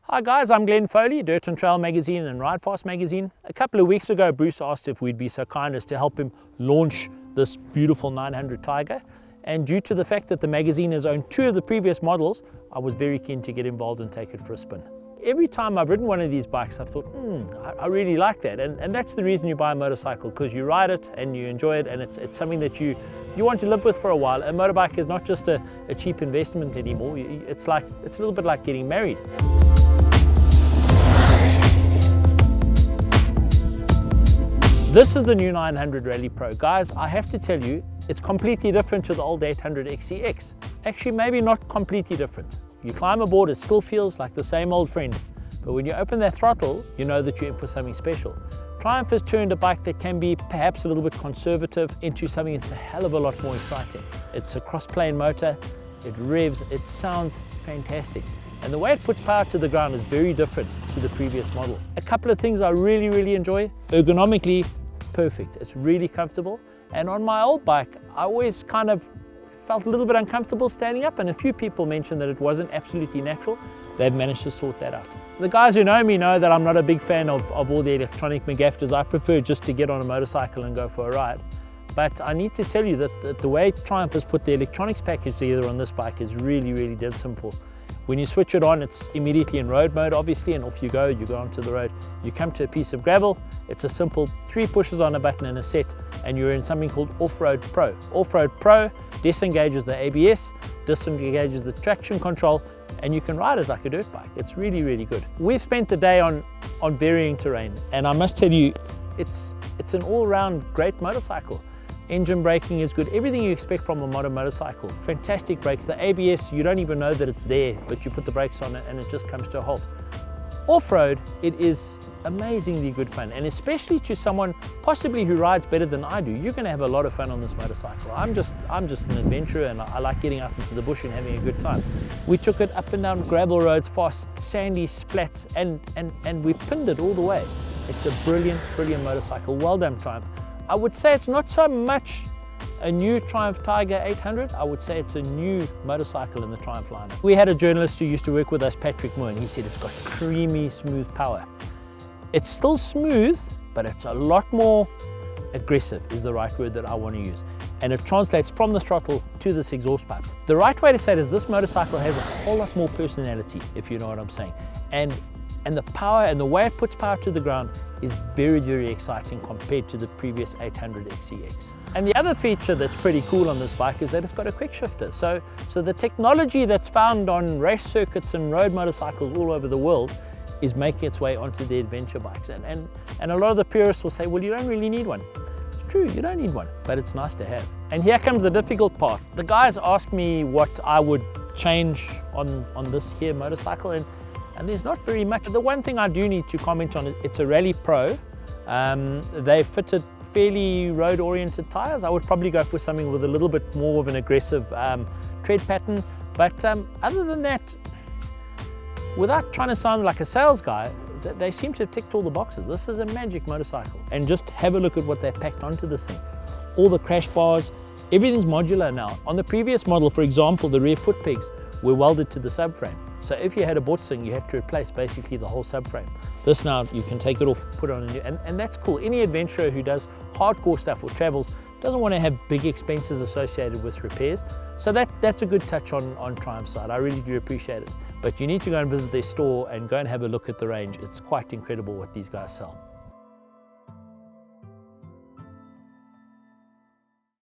Hi guys, I'm Glenn Foley, Dirt and Trail magazine and Ride Fast magazine. A couple of weeks ago, Bruce asked if we'd be so kind as to help him launch this beautiful 900 Tiger. And due to the fact that the magazine has owned two of the previous models, I was very keen to get involved and take it for a spin. Every time I've ridden one of these bikes, I've thought, I really like that. And that's the reason you buy a motorcycle, because you ride it and you enjoy it, and it's something that you want to live with for a while. A motorbike is not just a cheap investment anymore. It's a little bit like getting married. This is the new 900 Rally Pro. Guys, I have to tell you, it's completely different to the old 800 XCX. Actually, maybe not completely different. You climb aboard, it still feels like the same old friend. But when you open that throttle, you know that you're in for something special. Triumph has turned a bike that can be perhaps a little bit conservative into something that's a hell of a lot more exciting. It's a cross-plane motor, it revs, it sounds fantastic. And the way it puts power to the ground is very different to the previous model. A couple of things I really enjoy. Ergonomically, perfect. It's really comfortable. And on my old bike, I always kind of felt a little bit uncomfortable standing up, and a few people mentioned that it wasn't absolutely natural. They've managed to sort that out. The guys who know me know that I'm not a big fan of all the electronic McGafters. I prefer just to get on a motorcycle and go for a ride. But I need to tell you that the way Triumph has put the electronics package together on this bike is really dead simple. When you switch it on, it's immediately in road mode, obviously, and off you go onto the road. You come to a piece of gravel, it's a simple 3 pushes on a button and a set, and you're in something called Off-Road Pro. Off-Road Pro disengages the ABS, disengages the traction control, and you can ride it like a dirt bike. It's really good. We've spent the day on varying terrain, and I must tell you, it's an all-round great motorcycle. Engine braking is good, everything you expect from a modern motorcycle. Fantastic brakes, the ABS, you don't even know that it's there, but you put the brakes on it and it just comes to a halt. Off-road, it is amazingly good fun, and especially to someone possibly who rides better than I do, you're going to have a lot of fun on this motorcycle. I'm just an adventurer, and I like getting out into the bush and having a good time. We took it up and down gravel roads, fast, sandy flats, and we pinned it all the way. It's a brilliant motorcycle. Well done, Triumph. I would say it's not so much a new Triumph Tiger 800, I would say it's a new motorcycle in the Triumph lineup. We had a journalist who used to work with us, Patrick Moore, and he said it's got creamy, smooth power. It's still smooth, but it's a lot more aggressive is the right word that I want to use. And it translates from the throttle to this exhaust pipe. The right way to say it is this motorcycle has a whole lot more personality, if you know what I'm saying. And the power and the way it puts power to the ground is very exciting compared to the previous 800 XCX. And the other feature that's pretty cool on this bike is that it's got a quick shifter. So the technology that's found on race circuits and road motorcycles all over the world is making its way onto the adventure bikes. And a lot of the purists will say, well, you don't really need one. It's true, you don't need one, but it's nice to have. And here comes the difficult part. The guys asked me what I would change on this here motorcycle, and there's not very much. The one thing I do need to comment on, it's a Rally Pro. They fitted fairly road-oriented tires. I would probably go for something with a little bit more of an aggressive tread pattern. But other than that, without trying to sound like a sales guy, they seem to have ticked all the boxes. This is a magic motorcycle. And just have a look at what they've packed onto this thing. All the crash bars, everything's modular now. On the previous model, for example, the rear foot pegs were welded to the subframe. So if you had a Botsing, you had to replace basically the whole subframe. This now, you can take it off, put it on a new, and that's cool. Any adventurer who does hardcore stuff or travels doesn't want to have big expenses associated with repairs. So that's a good touch on Triumph's side. I really do appreciate it. But you need to go and visit their store and go and have a look at the range. It's quite incredible what these guys sell.